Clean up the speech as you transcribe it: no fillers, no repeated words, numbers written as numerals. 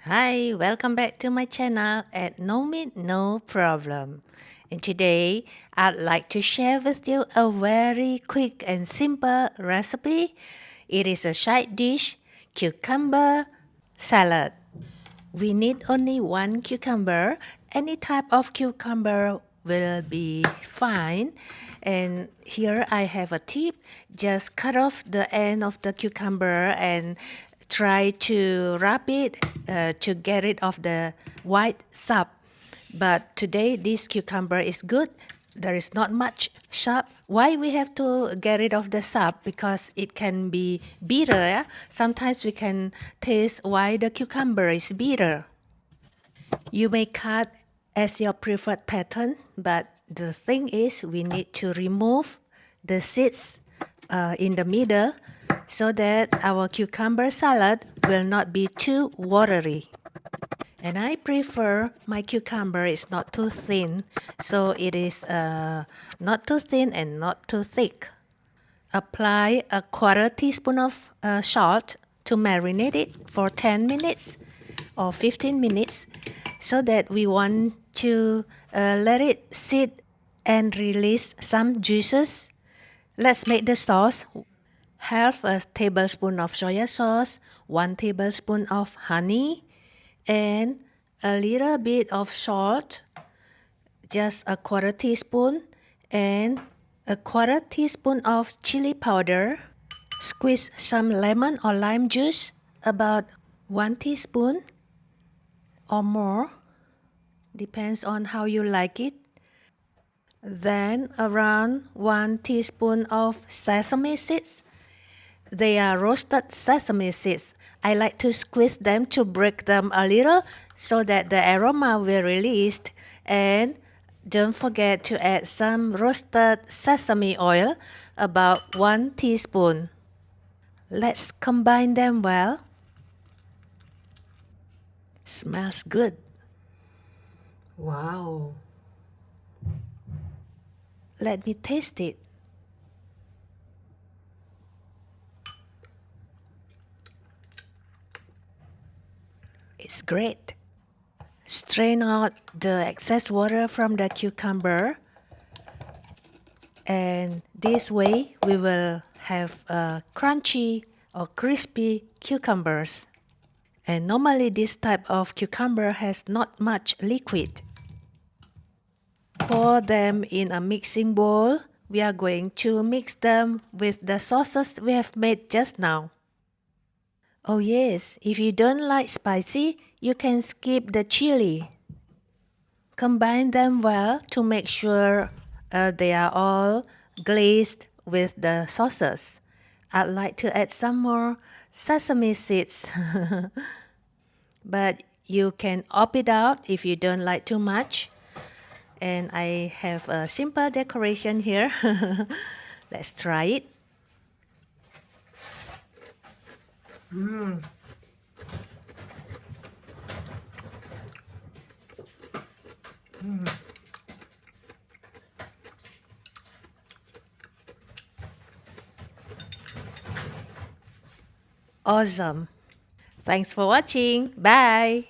Hi, welcome back to my channel at No Meat No Problem. And today I'd like to share with you a very quick and simple recipe. It is a side dish, cucumber salad. We need only one cucumber. Any type of cucumber will be fine. And here I have a tip. Just cut off the end of the cucumber and try to wrap it to get rid of the white sap. But today this cucumber is good. There is not much sap. Why we have to get rid of the sap? Because it can be bitter. Yeah? Sometimes we can taste why the cucumber is bitter. You may cut as your preferred pattern, but the thing is we need to remove the seeds in the middle so that our cucumber salad will not be too watery. And I prefer my cucumber is not too thin, so it is not too thin and not too thick. Apply a quarter teaspoon of salt to marinate it for 10 minutes or 15 minutes so that we want to let it sit and release some juices. Let's make the sauce. Half a tablespoon of soya sauce, 1 tablespoon of honey, and a little bit of salt, just a quarter teaspoon, and a quarter teaspoon of chili powder. Squeeze some lemon or lime juice, about 1 teaspoon or more, depends on how you like it. Then around 1 teaspoon of sesame seeds. They are roasted sesame seeds. I like to squeeze them to break them a little so that the aroma will release. And don't forget to add some roasted sesame oil, about 1 teaspoon. Let's combine them well. Smells good. Wow. Let me taste it. It's great. Strain out the excess water from the cucumber, and this way we will have crunchy or crispy cucumbers. And normally this type of cucumber has not much liquid. Pour them in a mixing bowl. We are going to mix them with the sauces we have made just now. Oh yes, if you don't like spicy, you can skip the chili. Combine them well to make sure they are all glazed with the sauces. I'd like to add some more sesame seeds, but you can opt it out if you don't like too much. And I have a simple decoration here. Let's try it. Awesome. Thanks for watching. Bye.